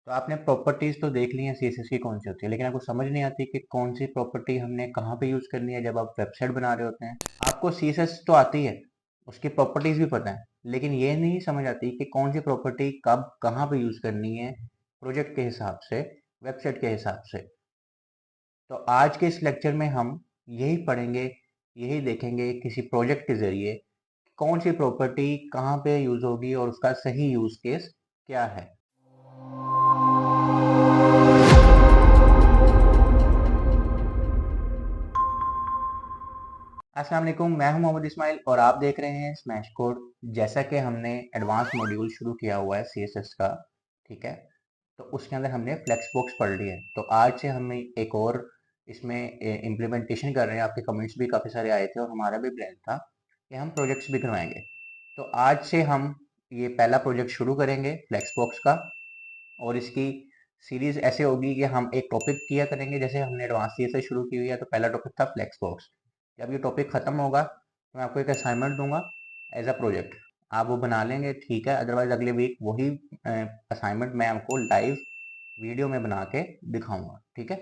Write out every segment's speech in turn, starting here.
तो आपने प्रॉपर्टीज तो देख ली हैं सीएसएस की कौन सी होती है, लेकिन आपको समझ नहीं आती कि कौन सी प्रॉपर्टी हमने कहाँ पे यूज करनी है जब आप वेबसाइट बना रहे होते हैं। आपको सीएसएस तो आती है, उसकी प्रॉपर्टीज भी पता है, लेकिन ये नहीं समझ आती कि कौन सी प्रॉपर्टी कब कहाँ पे यूज करनी है, प्रोजेक्ट के हिसाब से, वेबसाइट के हिसाब से। तो आज के इस लेक्चर में हम यही पढ़ेंगे, यही देखेंगे किसी प्रोजेक्ट के जरिए कौन सी प्रॉपर्टी कहाँ पे यूज होगी और उसका सही यूज केस क्या है। अस्सलाम वालेकुम, मैं हूं मोहम्मद इस्माइल और आप देख रहे हैं स्मैश कोड। जैसा कि हमने एडवांस मॉड्यूल शुरू किया हुआ है सीएसएस का, ठीक है, तो उसके अंदर हमने फ्लेक्स बॉक्स पढ़ लिया है। तो आज से हम एक और इसमें इम्प्लीमेंटेशन कर रहे हैं। आपके कमेंट्स भी काफ़ी सारे आए थे और हमारा भी प्लान था कि हम प्रोजेक्ट्स भी करवाएंगे। तो आज से हम ये पहला प्रोजेक्ट शुरू करेंगे फ्लेक्स बॉक्स का, और इसकी सीरीज ऐसे होगी कि हम एक टॉपिक किया करेंगे। जैसे हमने एडवांस से शुरू की हुई है, तो पहला टॉपिक था फ्लेक्स बॉक्स। जब ये टॉपिक खत्म होगा तो मैं आपको एक असाइनमेंट दूंगा एज अ प्रोजेक्ट, आप वो बना लेंगे, ठीक है। अदरवाइज अगले वीक वही असाइनमेंट मैं आपको लाइव वीडियो में बना के दिखाऊंगा, ठीक है।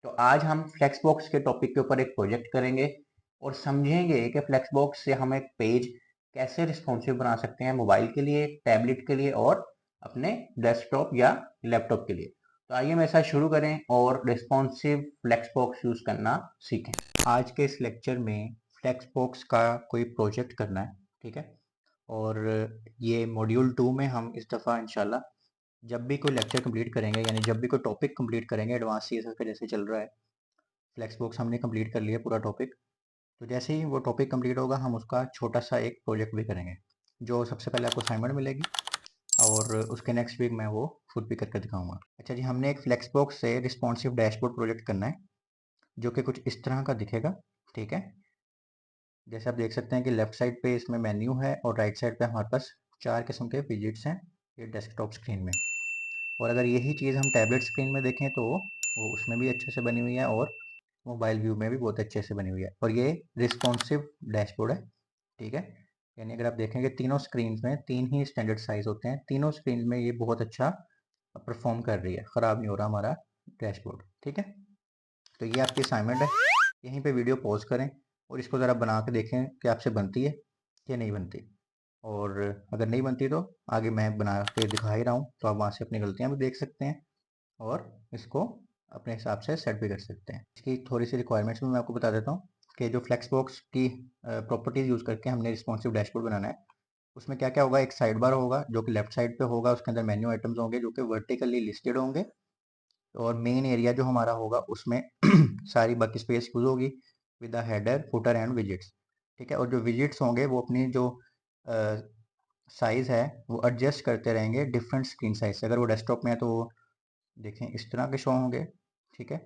तो आज हम फ्लेक्स बॉक्स के टॉपिक के ऊपर एक प्रोजेक्ट करेंगे और समझेंगे कि फ्लेक्स बॉक्स से हम एक पेज कैसे रिस्पॉन्सिव बना सकते हैं, मोबाइल के लिए, टैबलेट के लिए और अपने डेस्कटॉप या लैपटॉप के लिए। तो आइए मेरे साथ शुरू करें और रिस्पॉन्सिव फ्लेक्स बॉक्स यूज करना सीखें। आज के इस लेक्चर में फ्लेक्स बॉक्स का कोई प्रोजेक्ट करना है, ठीक है। और ये मॉड्यूल 2 में हम इस दफ़ा इंशाल्लाह जब भी कोई लेक्चर कंप्लीट करेंगे, यानी जब भी कोई टॉपिक कंप्लीट करेंगे, एडवांस सीएसएस का जैसे चल रहा है, फ्लेक्स बॉक्स हमने कंप्लीट कर लिया पूरा टॉपिक। तो जैसे ही वो टॉपिक कंप्लीट होगा हम उसका छोटा सा एक प्रोजेक्ट भी करेंगे, जो सबसे पहले आपको असाइनमेंट मिलेगी और उसके नेक्स्ट वीक मैं वो खुद भी करके दिखाऊंगा। अच्छा जी, हमने एक फ्लेक्स बॉक्स से रिस्पॉन्सिव डैशबोर्ड प्रोजेक्ट करना है, जो कि कुछ इस तरह का दिखेगा, ठीक है। जैसे आप देख सकते हैं कि लेफ्ट साइड पे इसमें मेन्यू है और राइट साइड पे हमारे पास 4 किस्म के विजेट्स हैं ये डेस्कटॉप स्क्रीन में। और अगर यही चीज़ हम टैबलेट स्क्रीन में देखें तो वो उसमें भी अच्छे से बनी हुई है और मोबाइल व्यू में भी बहुत अच्छे से बनी हुई है। और ये रिस्पॉन्सिव डैशबोर्ड है, ठीक है। यानी अगर आप देखेंगे तीनों स्क्रीन में 3 ही स्टैंडर्ड साइज होते हैं, तीनों स्क्रीन में ये बहुत अच्छा परफॉर्म कर रही है, ख़राब नहीं हो रहा हमारा डैशबोर्ड, ठीक है। तो ये आपकी असाइनमेंट है, यहीं पे वीडियो पॉज करें और इसको ज़रा बना के देखें कि आपसे बनती है या नहीं बनती। और अगर नहीं बनती तो आगे मैं बना के दिखा ही रहा हूँ, तो आप वहाँ से अपनी गलतियाँ भी देख सकते हैं और इसको अपने हिसाब से सेट भी कर सकते हैं। इसकी थोड़ी सी रिक्वायरमेंट्स भी मैं आपको बता देता हूँ कि जो फ्लेक्स बॉक्स की प्रॉपर्टीज़ यूज़ करके हमने रिस्पॉन्सिव डैशबोर्ड बनाना है, उसमें क्या क्या होगा। एक साइड बार होगा जो कि लेफ्ट साइड पे होगा, उसके अंदर मेन्यू आइटम्स होंगे जो कि वर्टिकली लिस्टेड होंगे। और मेन एरिया जो हमारा होगा उसमें सारी वर्क स्पेस यूज होगी with the header, footer and visits, ठीक है। और जो विजिट्स होंगे वो अपनी जो साइज़ है वो एडजस्ट करते रहेंगे डिफरेंट स्क्रीन साइज से। अगर वो डेस्कटॉप में है तो वो देखें इस तरह के शो होंगे, ठीक है।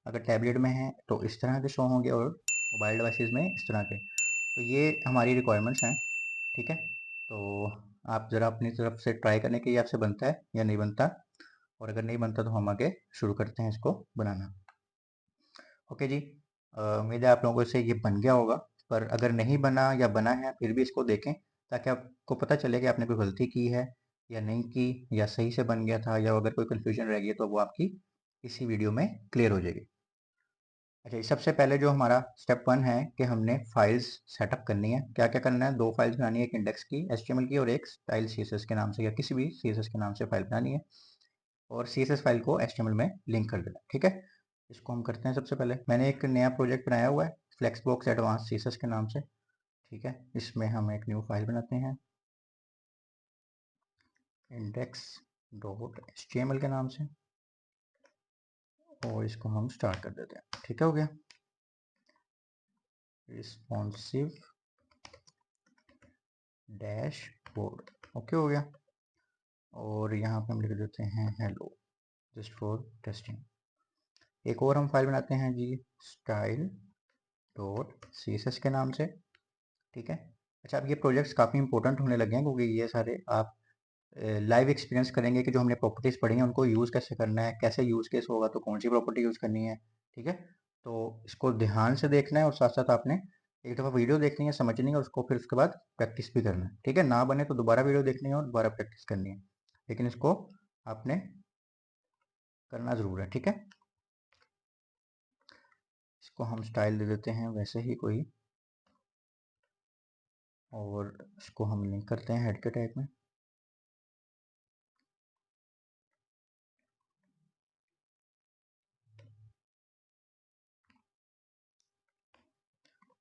अगर टैबलेट में है तो इस तरह के शो होंगे और मोबाइल डिवाइसेस में इस तरह के। तो ये हमारी रिक्वायरमेंट्स हैं, ठीक है। तो आप ज़रा अपनी तरफ से ट्राई करने के, ये आपसे बनता है या नहीं बनता, और अगर नहीं बनता तो हम आगे शुरू करते हैं इसको बनाना। ओके जी, उम्मीद है आप लोगों से ये बन गया होगा। पर अगर नहीं बना या बना है फिर भी इसको देखें, ताकि आपको पता चले कि आपने कोई गलती की है या नहीं की, या सही से बन गया था, या अगर कोई कन्फ्यूजन रह गई तो वो आपकी इसी वीडियो में क्लियर हो जाएगी। अच्छा जी, सबसे पहले जो हमारा स्टेप 1 है कि हमने फाइल्स सेटअप करनी है। क्या क्या करना है, 2 फाइल्स बनानी है, एक इंडेक्स की HTML की और एक स्टाइल CSS के नाम से या किसी भी CSS के नाम से फाइल बनानी है, और CSS फाइल को HTML में लिंक कर देना, ठीक है। इसको हम करते हैं। सबसे पहले मैंने एक नया प्रोजेक्ट बनाया हुआ है फ्लेक्सबॉक्स एडवांस CSS के नाम से, ठीक है। इसमें हम एक न्यू फाइल बनाते हैं index.html के नाम से, और इसको हम स्टार्ट कर देते हैं, ठीक है। हो गया रिस्पॉन्सिव डैशबोर्ड, ओके हो गया। और यहाँ पे हम लिख देते हैं हेलो जस्ट फॉर टेस्टिंग। एक और हम फाइल बनाते हैं जी style.css के नाम से, ठीक है। अच्छा, अब ये प्रोजेक्ट्स काफ़ी इंपॉर्टेंट होने लगे हैं क्योंकि ये सारे आप लाइव एक्सपीरियंस करेंगे कि जो हमने प्रॉपर्टीज़ पढ़ी हैं उनको यूज़ कैसे करना है, कैसे यूज़ केस होगा तो कौन सी प्रॉपर्टी यूज़ करनी है, ठीक है। तो इसको ध्यान से देखना है और साथ साथ आपने एक दफ़ा वीडियो देखनी है, समझनी है, और उसको फिर उसके बाद प्रैक्टिस भी करना है, ठीक है। ना बने तो दोबारा वीडियो देखनी है और दोबारा प्रैक्टिस करनी है, लेकिन इसको आपने करना ज़रूर है, ठीक है। इसको हम स्टाइल दे देते हैं वैसे ही कोई, और इसको हम लिंक करते हैं हेड के टैग में।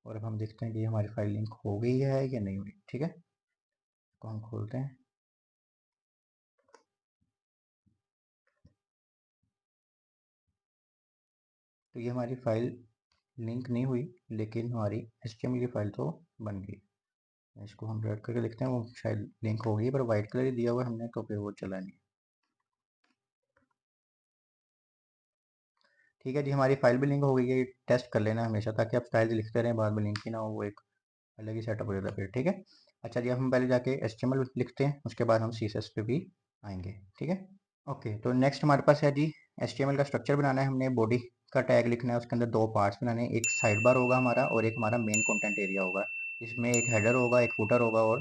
और अब हम देखते हैं कि हमारी फाइल लिंक हो गई है या नहीं हुई, ठीक है। इसको हम खोलते हैं। तो ये हमारी फाइल लिंक नहीं हुई, लेकिन हमारी HTML की फाइल तो बन गई। इसको हम रेड करके लिखते हैं, वो शायद लिंक हो गई, पर वाइट कलर ही दिया हुआ है हमने, तो फिर वो चला नहीं। ठीक है जी, हमारी फाइल भी लिंक हो गई है। टेस्ट कर लेना हमेशा, ताकि आप स्टाइल लिखते रहें, बाद में लिंक ही ना हो, वो एक अलग ही सेटअप हो जाता है फिर, ठीक है। अच्छा जी, अब हम पहले जाके HTML लिखते हैं, उसके बाद हम CSS पे भी आएंगे, ठीक है। ओके, तो नेक्स्ट हमारे पास है जी HTML का स्ट्रक्चर बनाना है। हमने बॉडी का टैग लिखना है, उसके अंदर दो पार्ट्स बनाने हैं, एक साइड बार होगा हमारा और एक हमारा मेन कंटेंट एरिया होगा। इसमें एक हेडर होगा, एक फुटर होगा और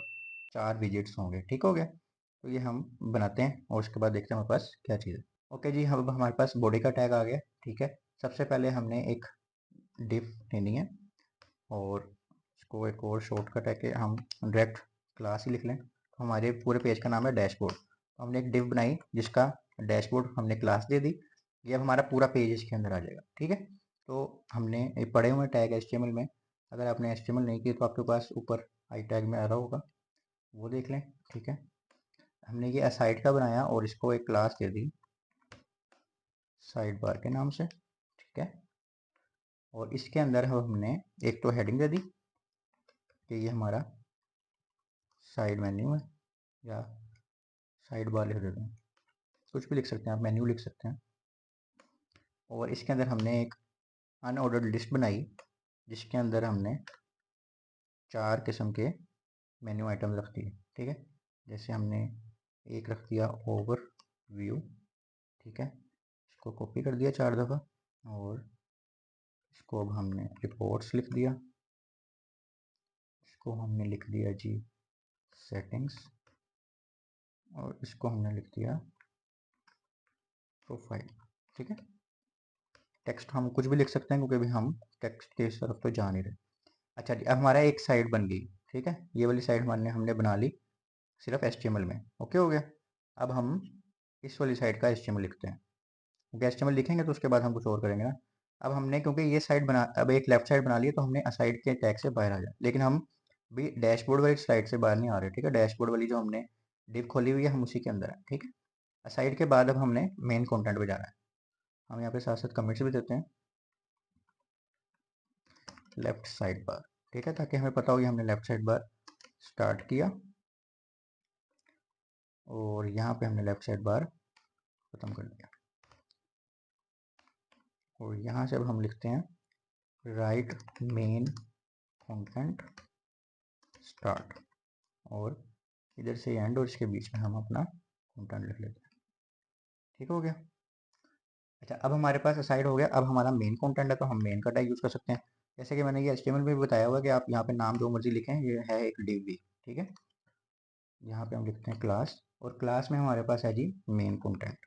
4 विजिट्स होंगे, ठीक हो गया। तो ये हम बनाते हैं और उसके बाद देखते हैं हमारे पास क्या चीज़ है। ओके जी, अब हमारे पास बॉडी का टैग आ गया, ठीक है। सबसे पहले हमने एक डिफ लेनी है, और इसको एक और शॉर्टकट है कि हम डायरेक्ट क्लास ही लिख लें। तो हमारे पूरे पेज का नाम है डैशबोर्ड। तो हमने एक डिव बनाई जिसका डैशबोर्ड हमने क्लास दे दी। ये अब हमारा पूरा पेज इसके अंदर आ जाएगा, ठीक है। तो हमने ये पढ़े हुए टैग HTML में, अगर आपने HTML नहीं की तो आपके पास ऊपर आई टैग में आ रहा होगा, वो देख लें, ठीक है। हमने ये साइड का बनाया और इसको एक क्लास दे दी साइड बार के नाम से, ठीक है। और इसके अंदर हमने एक तो हेडिंग दे दी कि ये हमारा साइड मेन्यू है, या साइड बार लिख देते हैं, कुछ भी लिख सकते हैं आप, मेन्यू लिख सकते हैं। और इसके अंदर हमने एक अनऑर्डर्ड लिस्ट बनाई जिसके अंदर हमने 4 किस्म के मेन्यू आइटम रख दिए, ठीक है। जैसे हमने एक रख दिया ओवर व्यू, ठीक है। इसको कॉपी कर दिया 4 दफ़ा, और इसको अब हमने रिपोर्ट्स लिख दिया, इसको हमने लिख दिया जी सेटिंग्स, और इसको हमने लिख दिया प्रोफाइल, ठीक है। टेक्स्ट हम कुछ भी लिख सकते हैं क्योंकि अभी हम टेक्स्ट की तरफ तो जा नहीं रहे। अच्छा जी, अब हमारा एक साइड बन गई, ठीक है। ये वाली साइड हमने बना ली सिर्फ HTML में, ओके हो गया। अब हम इस वाली साइड का HTML लिखते हैं, क्योंकि HTML लिखेंगे तो उसके बाद हम कुछ और करेंगे ना। अब हमने क्योंकि ये साइड बना, अब एक लेफ्ट साइड बना ली, तो हमने साइड के टैग से बाहर आ जाए, लेकिन हम भी डैशबोर्ड वाली साइड से बाहर नहीं आ रहे, ठीक है। डैशबोर्ड वाली जो हमने डिव खोली हुई है, हम उसी के अंदर है, ठीक है। साइड के बाद अब हमने मेन कंटेंट पे जाना है। हम यहाँ पे साथ साथ कमेंट्स भी देते हैं, लेफ्ट साइड बार, ठीक है, ताकि हमें पता हो कि हमने लेफ्ट साइड बार स्टार्ट किया, और यहाँ पे हमने लेफ्ट साइड बार खत्म कर दिया। और यहाँ से अब हम लिखते हैं राइट मेन कंटेंट स्टार्ट, और इधर से एंड, और इसके बीच में हम अपना कंटेंट लिख लेते हैं, ठीक हो गया। अच्छा, अब हमारे पास साइड हो गया। अब हमारा मेन कंटेंट है तो हम मेन का टैग यूज़ कर सकते हैं, जैसे कि मैंने ये HTML में भी बताया हुआ है कि आप यहाँ पे नाम जो मर्जी लिखें, ये है एक div भी, ठीक है। यहाँ पे हम लिखते हैं क्लास, और क्लास में हमारे पास है जी मेन कंटेंट,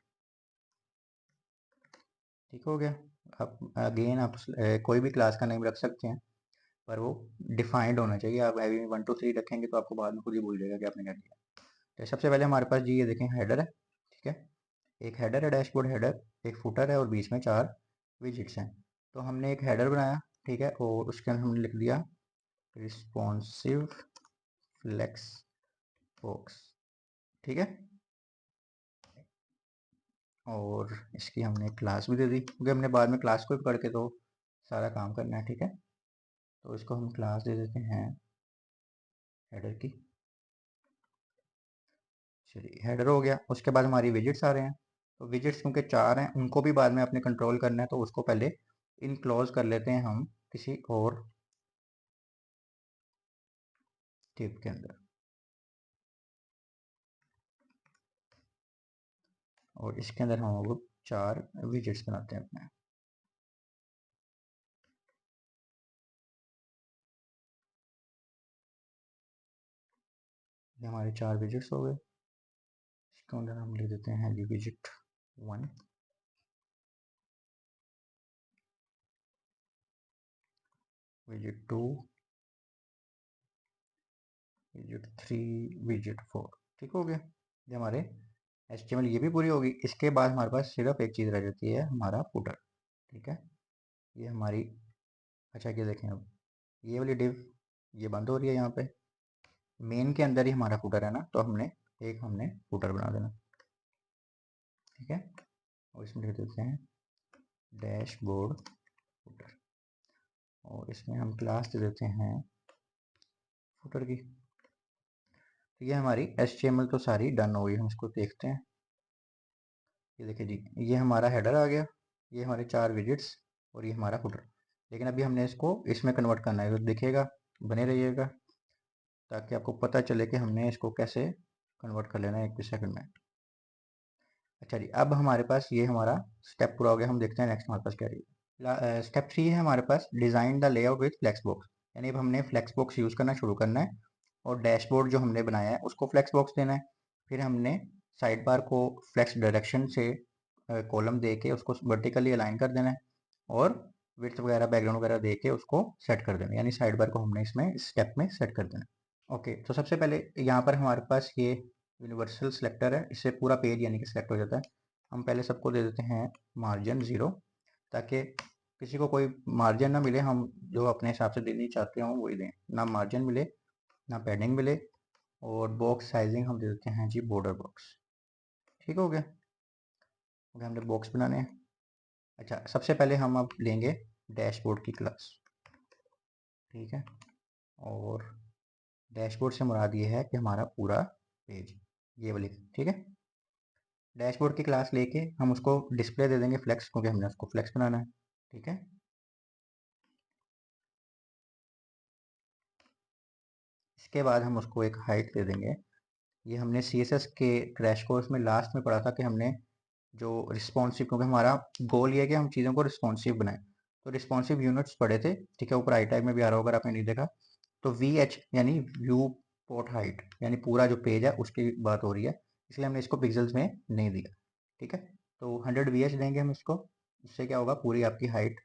ठीक हो गया। अब अगेन आप कोई भी क्लास का नेम रख सकते हैं, पर वो डिफाइंड होना चाहिए। आप हैवी 1 2 3 रखेंगे तो आपको बाद में खुद ही भूल जाएगा कि आपने क्या किया। तो सबसे पहले हमारे पास जी ये देखें हेडर है, ठीक है। एक हेडर है, डैशबोर्ड हेडर, एक फुटर है, और बीच में 4 विजिट्स हैं। तो हमने एक हेडर बनाया, ठीक है, और उसके अंदर हमने लिख दिया रिस्पॉन्सिव फ्लेक्स बॉक्स, ठीक है। और इसकी हमने क्लास भी दे दी, क्योंकि हमने बाद में क्लास को भी पढ़ के तो सारा काम करना है, ठीक है। तो इसको हम क्लास दे देते हैं हेडर की। चलिए, हेडर हो गया। उसके बाद हमारी विजिट्स आ रहे हैं, तो विजिट्स क्योंकि 4 हैं, उनको भी बाद में अपने कंट्रोल करना है, तो उसको पहले इनक्लोज कर लेते हैं हम किसी और टिप के अंदर, और इसके अंदर हम लोग 4 विजिट्स बनाते हैं अपने। ये हमारे 4 विजिट्स हो गए। इसके अंदर हम लिख देते हैं जी विजिट 1, विजिट 2, विजिट 3, विजिट 4। ठीक हो गया, ये हमारे HTML ये भी पूरी होगी। इसके बाद हमारे पास सिर्फ एक चीज़ रह जाती है, हमारा फुटर। ठीक है, ये हमारी, अच्छा ये देखें, अब ये वाली डिव ये बंद हो रही है। यहाँ पे मेन के अंदर ही हमारा फुटर है ना, तो हमने फुटर बना देना। ठीक है, और इसमें लिख देते हैं डैशबोर्ड फुटर, और इसमें हम क्लास दे देते हैं फुटर की। तो ये हमारी HTML तो सारी डन हो गई। हम इसको देखते हैं, ये देखिए जी, ये हमारा हेडर आ गया, ये हमारे 4 विजिट्स और ये हमारा फुटर। लेकिन अभी हमने इसको इसमें कन्वर्ट करना है, तो दिखेगा, बने रहिएगा ताकि आपको पता चले कि हमने इसको कैसे कन्वर्ट कर लेना है 1 सेकंड में। अच्छा जी, अब हमारे पास ये हमारा स्टेप पूरा हो गया। हम देखते हैं नेक्स्ट हमारे पास क्या है। स्टेप 3 है हमारे पास, design the layout with flex box. यानी अब हमने फ्लेक्स बॉक्स यूज़ करना शुरू करना है, और डैशबोर्ड जो हमने बनाया है उसको फ्लेक्स बॉक्स देना है। फिर हमने साइड बार को फ्लेक्स डायरेक्शन से कॉलम दे के उसको वर्टिकली अलाइन कर देना है, और विड्थ वगैरह बैकग्राउंड वगैरह दे के उसको सेट कर देना है। यानी साइड बार को हमने इसमें स्टेप में सेट कर देना है। ओके, तो सबसे पहले यहाँ पर हमारे पास ये यूनिवर्सल सिलेक्टर है, इससे पूरा पेज यानी कि सिलेक्ट हो जाता है। हम पहले सबको दे देते हैं मार्जिन 0, ताकि किसी को कोई मार्जिन ना मिले, हम जो अपने हिसाब से देनी चाहते हो वही दें, ना मार्जिन मिले ना पैडिंग मिले। और बॉक्स साइजिंग हम दे देते हैं जी बॉर्डर बॉक्स। ठीक हो गया, ओके, हमने बॉक्स बनाने हैं। अच्छा, सबसे पहले हम अब लेंगे डैशबोर्ड की क्लास। ठीक है, और डैशबोर्ड से मुराद ये है कि हमारा पूरा पेज ये वाली। ठीक है, डैशबोर्ड की क्लास लेके हम उसको डिस्प्ले दे देंगे फ्लेक्स, क्योंकि हमने उसको फ्लेक्स बनाना है। ठीक है, इसके बाद हम उसको एक हाइट दे देंगे। ये हमने CSS के क्रैश कोर्स में लास्ट में पढ़ा था कि हमने जो रिस्पॉन्सिव, क्योंकि हमारा गोल ये है कि हम चीज़ों को रिस्पॉन्सिव बनाएं, तो रिस्पॉन्सिव यूनिट्स पढ़े थे। ठीक है, ऊपर आई टैग में भी आ रहा होगा, अगर आपने नहीं देखा तो। VH यानी व्यू पोर्ट हाइट, यानी पूरा जो पेज है उसकी बात हो रही है, इसलिए हमने इसको पिक्सल्स में नहीं दिया। ठीक है, तो 100 VH देंगे हम इसको, इससे क्या होगा, पूरी आपकी हाइट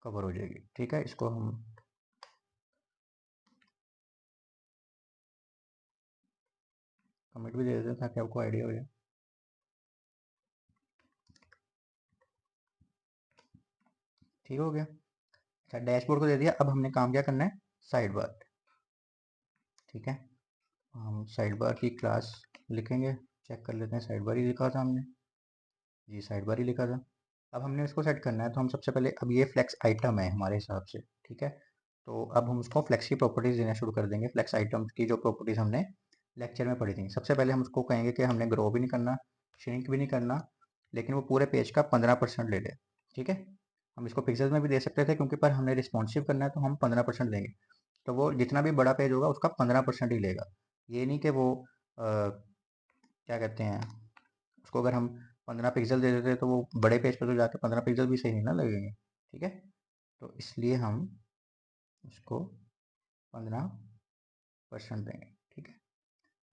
कवर हो जाएगी। ठीक है, इसको हम कमेंट भी दे देते हैं ताकि आपको आइडिया हो जाए। ठीक हो गया, अच्छा, डैशबोर्ड को दे दिया। अब हमने काम क्या करना है, साइड बार। ठीक है, हम साइड बार की क्लास लिखेंगे, चेक कर लेते हैं, साइड बार ही लिखा था हमने जी, साइड बार ही लिखा था। अब हमने इसको सेट करना है, तो हम सबसे पहले, अब ये फ्लेक्स आइटम है हमारे हिसाब से। ठीक है, तो अब हम उसको फ्लेक्स की प्रॉपर्टीज देना शुरू कर देंगे। फ्लेक्स आइटम की जो प्रॉपर्टीज हमने लेक्चर में पढ़ी थी, सबसे पहले हम उसको कहेंगे कि हमने ग्रो भी नहीं करना, श्रिंक भी नहीं करना, लेकिन वो पूरे पेज का 15% ले ले। ठीक है, हम इसको पिक्सल्स में भी दे सकते थे, क्योंकि पर हमने रिस्पॉन्सिव करना है तो हम 15% देंगे। तो वो जितना भी बड़ा पेज होगा उसका 15% ही लेगा। ये नहीं कि वो क्या कहते हैं, उसको अगर हम 15 पिक्सल दे देते तो वो बड़े पेज पर तो जाकर 15 पिक्सल भी सही नहीं ना लगेंगे। ठीक है, तो इसलिए हम उसको 15% देंगे। ठीक है,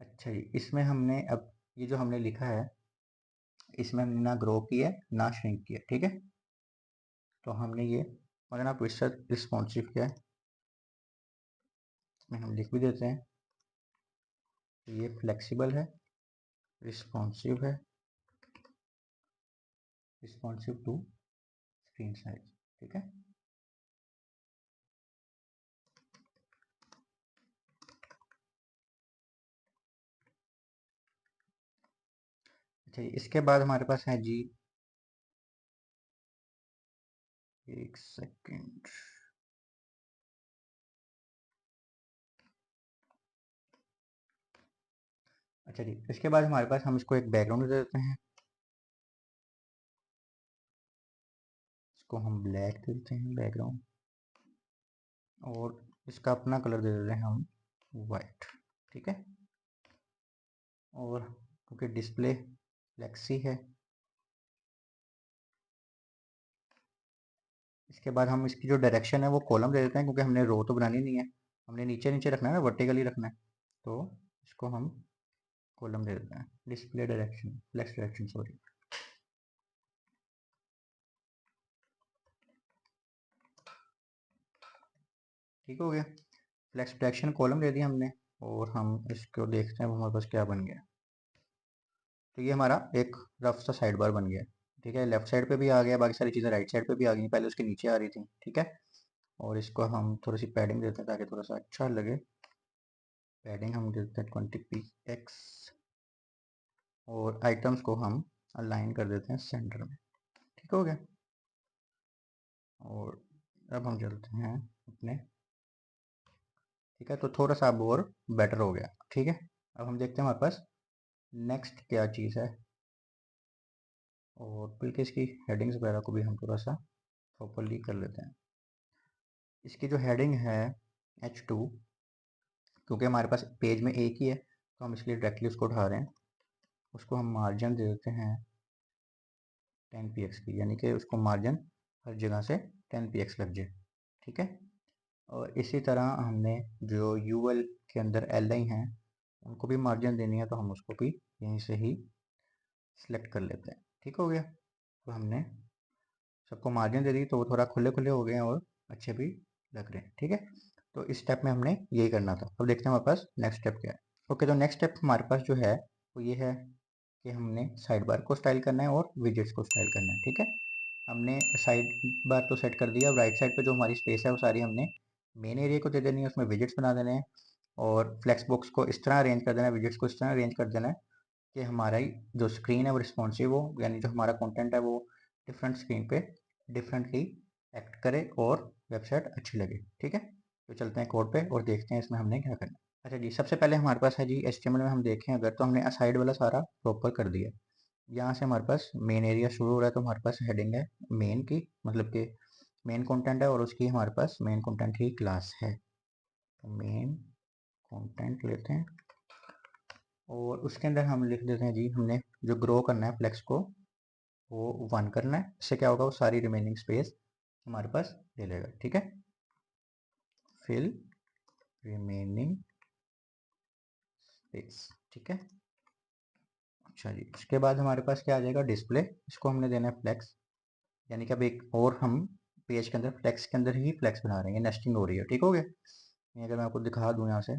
अच्छा जी, इसमें हमने अब ये जो हमने लिखा है, इसमें हमने ना ग्रो किया ना श्रिंक किया। ठीक है, तो हमने ये 15% रिस्पॉन्सिव किया है, इसमें हम लिख भी देते हैं ये फ्लेक्सिबल है, रिस्पॉन्सिव है, रिस्पॉन्सिव टू स्क्रीन साइज। ठीक है, अच्छा, इसके बाद हमारे पास है जी, एक सेकेंड, अच्छा जी, इसके बाद हमारे पास, हम इसको एक बैकग्राउंड दे देते हैं, इसको हम ब्लैक दे देते हैं बैकग्राउंड, और इसका अपना कलर दे देते हैं हम वाइट। ठीक है, और क्योंकि डिस्प्ले फ्लेक्सी है, इसके बाद हम इसकी जो डायरेक्शन है वो कॉलम दे देते हैं, क्योंकि हमने रो तो बनानी नहीं है, हमने नीचे नीचे रखना है ना, वर्टिकली रखना है, तो इसको हम कॉलम दे देते हैं, display direction, flex direction sorry. ठीक हो गया। फ्लेक्स प्रोटेक्शन कॉलम दे दिया हमने और हम इसको देखते हैं हमारे पास क्या बन गया। तो ये हमारा एक रफ सा साइड बार बन गया। ठीक है, लेफ्ट साइड पे भी आ गया, बाकी सारी चीज़ें राइट साइड पे भी आ गई, पहले उसके नीचे आ रही थी। ठीक है, और इसको हम थोड़ी सी पैडिंग देते हैं ताकि थोड़ा सा अच्छा लगे। पैडिंग हम देते हैं 20 px और आइटम्स को हम अलाइन कर देते हैं सेंटर में। ठीक हो गया। और अब हम चलते हैं अपने, ठीक है, तो थोड़ा सा अब और बेटर हो गया। ठीक है, अब हम देखते हैं हमारे पास नेक्स्ट क्या चीज़ है, और बल्कि इसकी हेडिंग्स वगैरह को भी हम थोड़ा सा प्रॉपरली कर लेते हैं। इसकी जो हेडिंग है H2, क्योंकि हमारे पास पेज में एक ही है तो हम इसलिए डायरेक्टली उसको उठा रहे हैं। उसको हम मार्जिन दे देते हैं 10 px की, यानी कि उसको मार्जिन हर जगह से 10 px लग जाए। ठीक है, और इसी तरह हमने जो यूएल के अंदर li हैं उनको भी मार्जिन देनी है, तो हम उसको भी यहीं से ही सिलेक्ट कर लेते हैं। ठीक हो गया, तो हमने सबको मार्जिन दे दी तो वो थोड़ा खुले खुले हो गए हैं और अच्छे भी लग रहे हैं। ठीक है, तो इस स्टेप में हमने यही करना था। अब देखते हैं हमारे पास नेक्स्ट स्टेप क्या है। ओके, तो नेक्स्ट स्टेप हमारे पास जो है वो ये है कि हमने साइड बार को स्टाइल करना है और विजेट्स को स्टाइल करना है। ठीक है, हमने साइड बार तो सेट कर दिया। अब राइट साइड पे जो हमारी स्पेस है वो सारी हमने मेन एरिया को दे देनी है, उसमें विजेट्स बना देने हैं और फ्लेक्स बॉक्स को इस तरह अरेंज कर देना है, विजेट्स को इस तरह अरेंज कर देना है कि हमारा जो स्क्रीन है वो रिस्पॉन्सिव हो, यानी जो हमारा कंटेंट है वो डिफरेंट स्क्रीन पे डिफरेंटली एक्ट करे और वेबसाइट अच्छी लगे। ठीक है, तो चलते हैं कोड पे और देखते हैं इसमें हमने क्या करना है। अच्छा जी, सबसे पहले हमारे पास है जी HTML में हम देखें अगर तो हमने साइड वाला सारा प्रॉपर कर दिया। यहाँ से हमारे पास मेन एरिया शुरू हो रहा है, तो हमारे पास हेडिंग है मेन की, मतलब कि मेन कंटेंट है और उसकी हमारे पास मेन कंटेंट की क्लास है। तो मेन कंटेंट लेते हैं और उसके अंदर हम लिख देते हैं जी हमने जो ग्रो करना है फ्लेक्स को वो 1 करना है। इससे क्या होगा, वो सारी रिमेनिंग स्पेस हमारे पास ले लेगा। ठीक है, फिल रिमेनिंग स्पेस। ठीक है, अच्छा जी, उसके बाद हमारे पास क्या आ जाएगा, डिस्प्ले। इसको हमने देना है फ्लेक्स, यानी कि अब एक और हम पेज के अंदर फ्लेक्स के अंदर ही फ्लेक्स बना रहे हैं, नेस्टिंग हो रही है। ठीक हो गया, ये अगर मैं आपको दिखा दूं यहाँ से,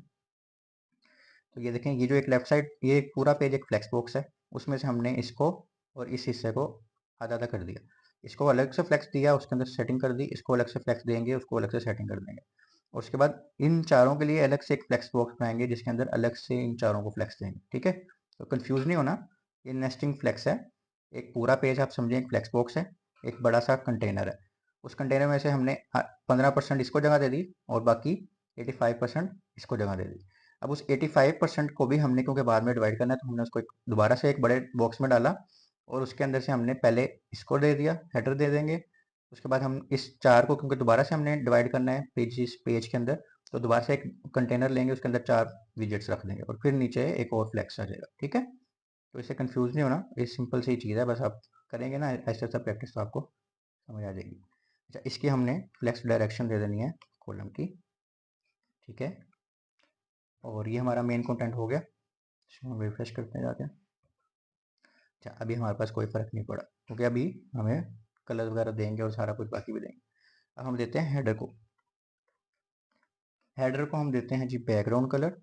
तो ये देखें, ये जो एक लेफ्ट साइड ये एक पूरा पेज एक फ्लेक्स बॉक्स है, उसमें से हमने इसको और इस हिस्से को आधा आधा कर दिया। इसको अलग से फ्लेक्स दिया, उसके अंदर सेटिंग कर दी, इसको अलग से फ्लेक्स देंगे, उसको अलग से सेटिंग कर देंगे। और उसके बाद इन चारों के लिए अलग से एक फ्लेक्स बॉक्स बनाएंगे जिसके अंदर अलग से इन चारों को फ्लेक्स देंगे। ठीक है, तो कंफ्यूज नहीं होना, ये नेस्टिंग फ्लेक्स है। एक पूरा पेज आप समझें एक फ्लेक्स बॉक्स है, एक बड़ा सा कंटेनर है। उस कंटेनर में से हमने 15% इसको जगह दे दी और बाकी 85% इसको जगह दे दी। अब उस 85% को भी हमने क्योंकि बाद में डिवाइड करना है तो हमने उसको दोबारा से एक बड़े बॉक्स में डाला और उसके अंदर से हमने पहले इसको दे दिया, हेडर दे देंगे। उसके बाद हम इस चार को, क्योंकि दोबारा से हमने डिवाइड करना है पेज, इस पेज के अंदर, तो दोबारा से एक कंटेनर लेंगे, उसके अंदर 4 विजेट्स रख देंगे और फिर नीचे एक और फ्लेक्स आ जाएगा। ठीक है, तो इससे कंफ्यूज नहीं होना, ये सिंपल सी चीज़ है, बस आप करेंगे ना ऐसा ऐसा प्रैक्टिस तो आपको समझ आ जाएगी। अच्छा, इसकी हमने फ्लेक्स डायरेक्शन दे देनी है कॉलम की। ठीक है, और ये हमारा मेन कंटेंट हो गया। इसको हम रिफ्रेश करते हैं जाके। अच्छा, अभी हमारे पास कोई फ़र्क नहीं पड़ा क्योंकि अभी हमें कलर वगैरह देंगे और सारा कुछ बाकी भी देंगे। अब हम देते हैं हेडर को। हेडर को हम देते हैं जी बैकग्राउंड कलर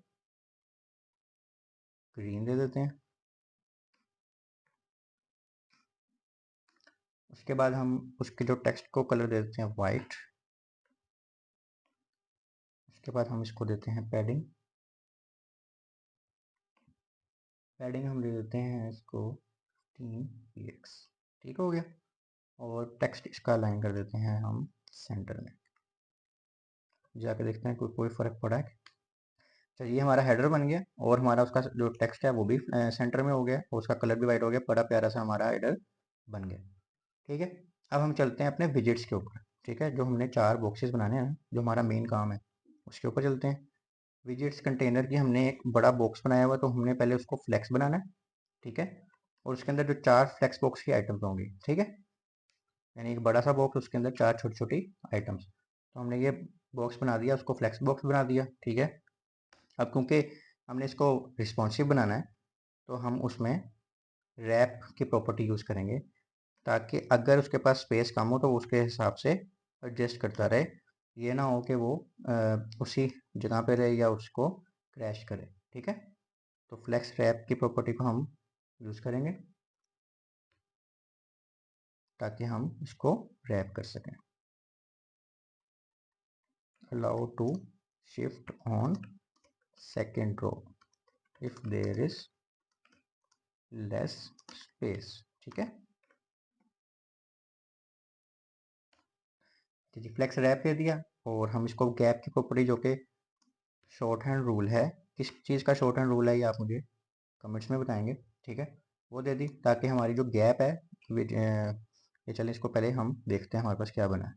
ग्रीन दे देते हैं। उसके बाद हम उसके जो टेक्स्ट को कलर दे देते हैं वाइट। उसके बाद हम इसको देते हैं पैडिंग। पैडिंग हम दे देते हैं इसको 15 px। ठीक हो गया, और टेक्स्ट इसका अलाइन कर देते हैं हम सेंटर में। जाके देखते हैं कोई फ़र्क पड़ा है। चलिए, हमारा हेडर बन गया और हमारा उसका जो टेक्स्ट है वो भी सेंटर में हो गया और उसका कलर भी वाइट हो गया, बड़ा प्यारा सा हमारा हेडर बन गया। ठीक है, अब हम चलते हैं अपने विजेट्स के ऊपर। ठीक है, जो हमने 4 बॉक्सेस बनाने हैं, जो हमारा मेन काम है उसके ऊपर चलते हैं। विजेट्स कंटेनर की हमने एक बड़ा बॉक्स बनाया हुआ, तो हमने पहले उसको फ्लेक्स बनाना है। ठीक है, और उसके अंदर जो 4 फ्लेक्स बॉक्स की आइटम्स होंगी। ठीक है, यानी एक बड़ा सा बॉक्स, उसके अंदर 4 छोटी छोटी आइटम्स। तो हमने ये बॉक्स बना दिया, उसको फ्लेक्स बॉक्स बना दिया। ठीक है, अब क्योंकि हमने इसको रिस्पॉन्सिव बनाना है तो हम उसमें रैप की प्रॉपर्टी यूज़ करेंगे, ताकि अगर उसके पास स्पेस कम हो तो उसके हिसाब से एडजस्ट करता रहे ये ना हो कि वो उसी जगह पे रहे या उसको क्रैश करे। ठीक है, तो फ्लेक्स रैप की प्रॉपर्टी को हम यूज़ करेंगे ताकि हम इसको रैप कर सकें। Allow to shift on second row if there is less space. ठीक है जी, फ्लेक्स रैप दे दिया और हम इसको गैप की प्रॉपर्टी जो कि शॉर्ट हैंड रूल है, किस चीज़ का शॉर्ट हैंड रूल है ये आप मुझे कमेंट्स में बताएंगे। ठीक है, वो दे दी ताकि हमारी जो गैप है ये चलें, इसको पहले हम देखते हैं हमारे पास क्या बना है।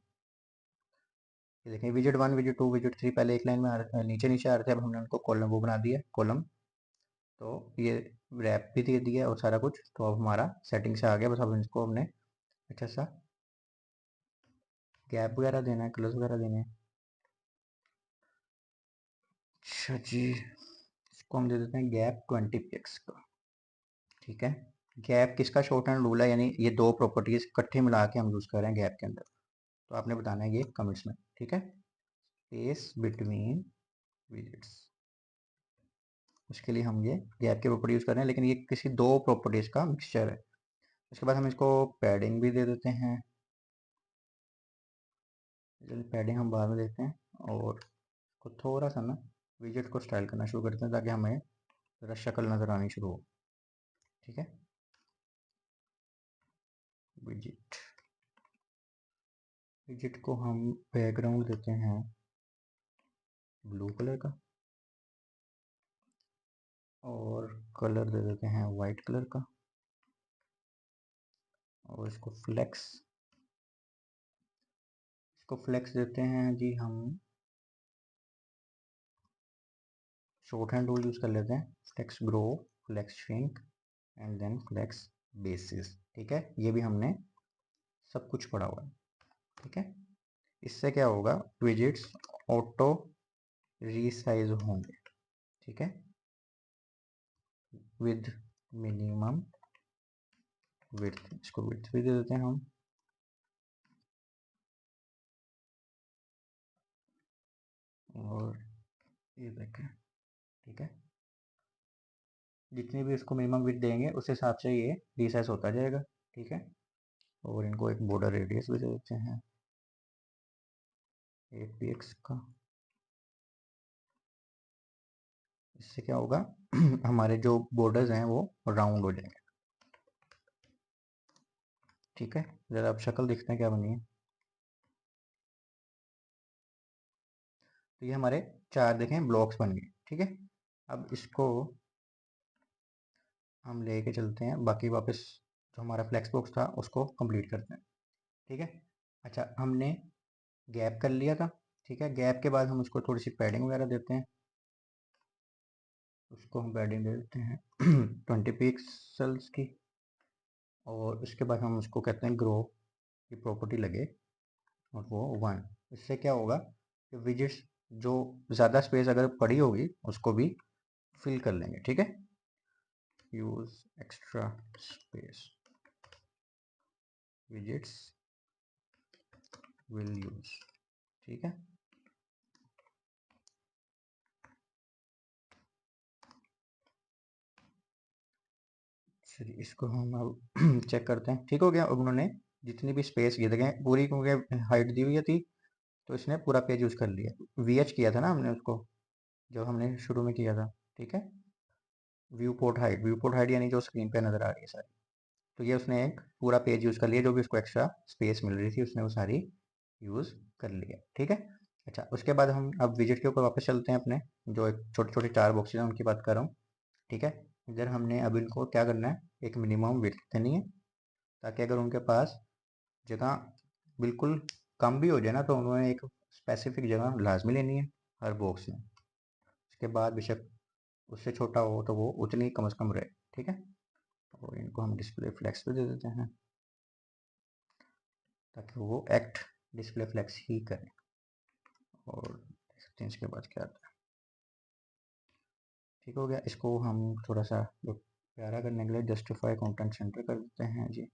ये देखें, विजिट 1 विजिट 2 विजिट 3 पहले एक लाइन में नीचे नीचे आ रहे थे, अब हमने उनको कॉलम वो बना दिया कॉलम। तो ये रैप भी दे दिया और सारा कुछ, तो अब हमारा सेटिंग से आ गया। बस अब इसको हमने अच्छा सा गैप वगैरह देना है, कलर्स वगैरह देने हैं। अच्छा जी, इसको हम दे देते हैं गैप 20 px का। ठीक है, गैप किसका शॉर्ट हैंड रूल है, यानी ये दो प्रॉपर्टीज इकट्ठे मिला के हम यूज़ कर रहे हैं गैप के अंदर, तो आपने बताना है ये कमेंट्स में। ठीक है, स्पेस बिटवीन विजिट्स, उसके लिए हम ये गैप की प्रॉपर्टी यूज़ कर रहे हैं, लेकिन ये किसी दो प्रॉपर्टीज़ का मिक्सचर है। उसके बाद हम इसको पैडिंग भी दे देते हैं, पैडिंग हम बाद में देते हैं। और इसको थोड़ा सा ना विजिट को स्टाइल करना शुरू करते हैं ताकि हमें ज़रा शक्ल नज़र आनी शुरू हो। ठीक है, विजिट विजिट को हम बैकग्राउंड देते हैं ब्लू कलर का और कलर दे देते हैं वाइट कलर का। और इसको फ्लेक्स देते हैं जी हम, शॉर्ट हैंड रूल यूज़ कर लेते हैं, flex grow, flex shrink and then flex basis. ठीक है, ये भी हमने सब कुछ पढ़ा हुआ है। ठीक है, इससे क्या होगा, विजिट्स ऑटो रीसाइज होंगे। ठीक है, विद मिनिमम विड्थ, इसको विड्थ भी दे देते हैं हम। और ये देखें, ठीक है, जितनी भी इसको मिनिमम विड्थ देंगे उस हिसाब से ये रीसाइज होता जाएगा। ठीक है, और इनको एक बॉर्डर रेडियस भी दे देते हैं 8 px का। इससे क्या होगा हमारे जो बॉर्डर्स हैं वो राउंड हो जाएंगे। ठीक है, ज़रा आप शक्ल देखते हैं क्या बनी है। तो ये हमारे चार देखें ब्लॉक्स बन गए। ठीक है, अब इसको हम लेके चलते हैं बाकी वापस, जो हमारा फ्लेक्स बॉक्स था उसको कंप्लीट करते हैं। ठीक है, अच्छा हमने गैप कर लिया था। ठीक है, गैप के बाद हम उसको थोड़ी सी पैडिंग वगैरह देते हैं, उसको हम पैडिंग दे देते हैं 20 पिक्सल्स की। और उसके बाद हम उसको कहते हैं ग्रो की प्रॉपर्टी लगे और वो 1। इससे क्या होगा कि विजिट्स जो ज़्यादा स्पेस अगर पड़ी होगी उसको भी फिल कर लेंगे। ठीक है, use extra space visits will use. ठीक है, चलिए इसको हम अब चेक करते हैं। ठीक हो गया, अब उन्होंने जितनी भी स्पेस ये देखें पूरी, क्योंकि हाइट दी हुई थी तो इसने पूरा पेज यूज़ कर लिया। वीएच किया था ना हमने उसको, जो हमने शुरू में किया था। ठीक है, व्यू पोर्ट हाइट यानी जो स्क्रीन पे नज़र आ रही है सारी, तो ये उसने एक पूरा पेज यूज़ कर लिया, जो भी उसको एक्स्ट्रा स्पेस मिल रही थी उसने वो सारी यूज़ कर लिया। ठीक है, अच्छा उसके बाद हम अब विजिट के ऊपर वापस चलते हैं, अपने जो एक छोटे छोटे चार बॉक्सेज हैं उनकी बात कर रहा हूँ। ठीक है, इधर हमने अब इनको क्या करना है, एक मिनिमम विड्थ देनी है ताकि अगर उनके पास जगह बिल्कुल कम भी हो जाए ना तो उन्होंने एक स्पेसिफिक जगह लाजमी लेनी है हर बॉक्स में। उसके बाद बेशक उससे छोटा हो तो वो उतनी कम से कम रहे। ठीक है, और इनको हम डिस्प्ले फ्लेक्स पे दे देते हैं ताकि वो एक्ट डिस्प्ले फ्लेक्स ही करें। और देखते हैं इसके बाद क्या आता है। ठीक हो गया, इसको हम थोड़ा सा प्यारा करने के लिए जस्टिफाई कंटेंट सेंटर कर देते हैं जी,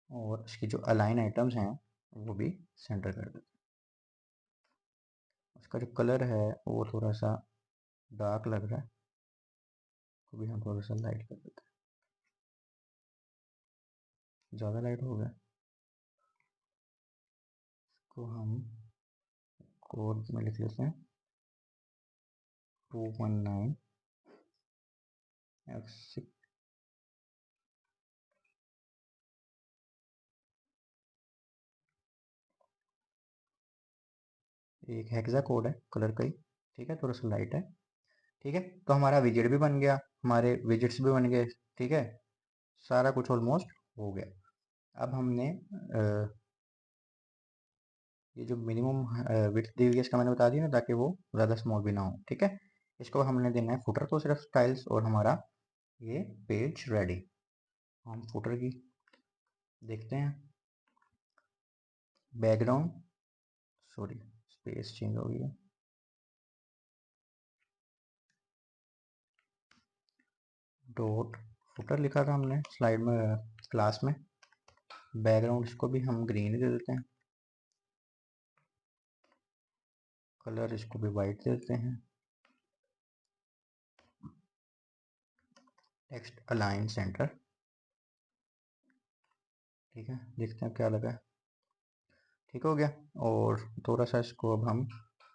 और इसकी जो अलाइन आइटम्स हैं वो भी सेंटर कर देते हैं। इसका जो कलर है वो थोड़ा सा डार्क लग रहा है, तो भी हम थोड़ा सा लाइट कर देते हैं। ज़्यादा लाइट हो गया, इसको हम कोड में लिख लेते हैं 219F6। एक हेक्सा कोड है कलर का ही, ठीक है, थोड़ा सा लाइट है। ठीक है, तो हमारा विजेट भी बन गया, हमारे विजेट्स भी बन गए, ठीक है, सारा कुछ ऑलमोस्ट हो गया। अब हमने ये जो मिनिमम विड्थ दी हुई है इसका मैंने बता दिया ना, ताकि वो ज़्यादा स्मॉल भी ना हो। ठीक है, इसको हमने देना है फुटर को सिर्फ स्टाइल्स, और हमारा ये पेज रेडी। हम फुटर की देखते हैं, बैकग्राउंड, सॉरी स्पेस चेंज हो गई है, डॉट फुटर लिखा था हमने स्लाइड में क्लास में। बैकग्राउंड इसको भी हम ग्रीन दे देते हैं, कलर इसको भी वाइट दे देते हैं, टेक्स्ट अलाइन सेंटर। ठीक है, देखते हैं क्या लगा, ठीक हो गया। और थोड़ा सा इसको अब हम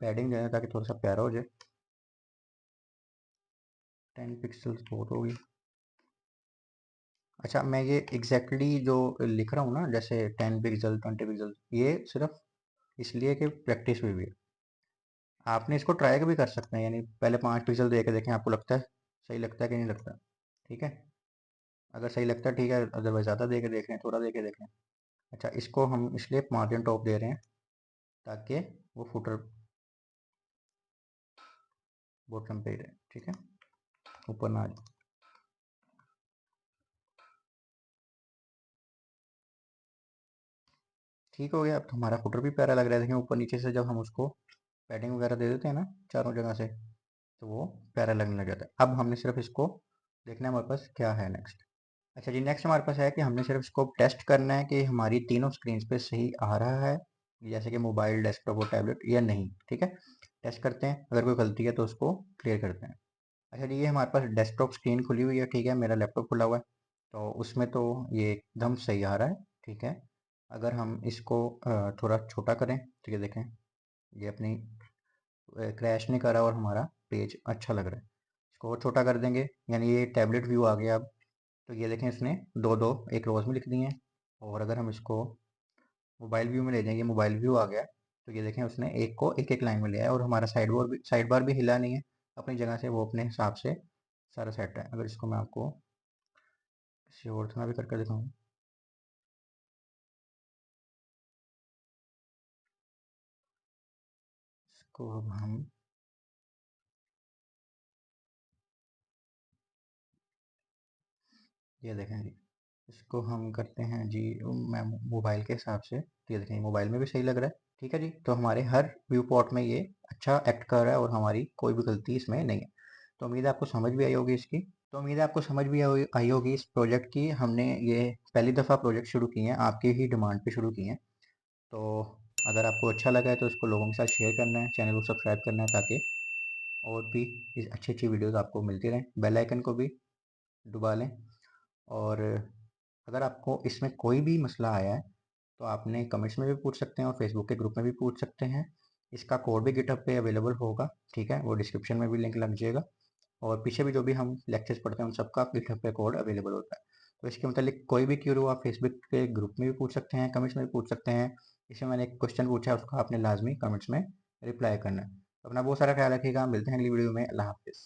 पैडिंग दे दें ताकि थोड़ा सा प्यारा हो जाए। 10 पिक्सल्स बहुत होगी। अच्छा, मैं ये एग्जैक्टली जो लिख रहा हूँ ना, जैसे 10 पिक्सल 20 पिक्सल, ये सिर्फ इसलिए कि प्रैक्टिस हुई हुई है। आपने इसको ट्राई भी कर सकते हैं, यानी पहले 5 पिक्सल दे के देखें, आपको लगता है सही लगता है कि नहीं लगता। ठीक है, अगर सही लगता है ठीक है, अदरवाइज ज़्यादा दे के देख लें, थोड़ा दे के देख लें। अच्छा, इसको हम इसलिए मार्जिन टॉप दे रहे हैं ताकि वो फुटर बॉटम पे ही रहे। ठीक है, ऊपर ना आ जाए। ठीक हो गया, अब तो हमारा फुटर भी प्यारा लग रहा है। देखें ऊपर नीचे से जब हम उसको पैडिंग वगैरह दे देते हैं ना चारों जगह से, तो वो प्यारा लगने लग जाता है। अब हमने सिर्फ इसको देखना है हमारे पास क्या है नेक्स्ट। अच्छा जी, नेक्स्ट हमारे पास है कि हमने सिर्फ इसको टेस्ट करना है कि हमारी तीनों स्क्रीन पे सही आ रहा है, जैसे कि मोबाइल, डेस्कटॉप और टैबलेट, या नहीं। ठीक है, टेस्ट करते हैं, अगर कोई गलती है तो उसको क्लियर करते हैं। अच्छा जी, ये हमारे पास डेस्कटॉप स्क्रीन खुली हुई है, ठीक है, मेरा लैपटॉप खुला हुआ है, तो उसमें तो ये एकदम सही आ रहा है। ठीक है, अगर हम इसको थोड़ा छोटा करें, ठीक है, देखें ये अपनी क्रैश नहीं कर रहा और हमारा पेज अच्छा लग रहा है। इसको और छोटा कर देंगे, यानी ये टैबलेट व्यू आ गया अब। तो ये देखें, इसने दो दो एक रोज में लिख दिए हैं। और अगर हम इसको मोबाइल व्यू में ले जाएंगे, मोबाइल व्यू आ गया, तो ये देखें उसने एक को एक एक लाइन में लिया है, और हमारा साइड बार भी हिला नहीं है अपनी जगह से, वो अपने हिसाब से सारा सेट है। अगर इसको मैं आपको किसी और तरह भी करके दिखाऊँ, इसको अब हम ये देखें जी, इसको हम करते हैं जी मैं मोबाइल के हिसाब से, तो ये देखें मोबाइल में भी सही लग रहा है। ठीक है जी, तो हमारे हर व्यू पॉट में ये अच्छा एक्ट कर रहा है और हमारी कोई भी गलती इसमें नहीं है। तो उम्मीद है आपको समझ भी आई होगी इसकी। तो उम्मीद है आपको समझ भी आई होगी इस प्रोजेक्ट की। हमने ये पहली दफ़ा प्रोजेक्ट शुरू किए हैं, आपकी ही डिमांड पे शुरू किए हैं। तो अगर आपको अच्छा लगा है तो इसको लोगों के साथ शेयर करना है, चैनल को सब्सक्राइब करना है, ताकि और भी इस अच्छी अच्छी वीडियोस आपको मिलती रहें। बेल आइकन को भी दबा लें। और अगर आपको इसमें कोई भी मसला आया है तो आपने कमेंट्स में भी पूछ सकते हैं और फेसबुक के ग्रुप में भी पूछ सकते हैं। इसका कोड भी गिटहब पे अवेलेबल होगा, ठीक है, वो डिस्क्रिप्शन में भी लिंक लग जाएगा। और पीछे भी जो भी हम लेक्चर्स पढ़ते हैं उन सबका गिटहब पे कोड अवेलेबल होता है। तो इसके मतलब कोई भी क्यूरी हो आप फेसबुक के ग्रुप में भी पूछ सकते हैं, कमेंट्स में भी पूछ सकते हैं। इसमें मैंने एक क्वेश्चन पूछा है, उसका आपने लाजमी कमेंट्स में रिप्लाई करना है। अपना बहुत सारा ख्याल रखिएगा, मिलते हैं अगली वीडियो में। अल्लाह हाफिज़।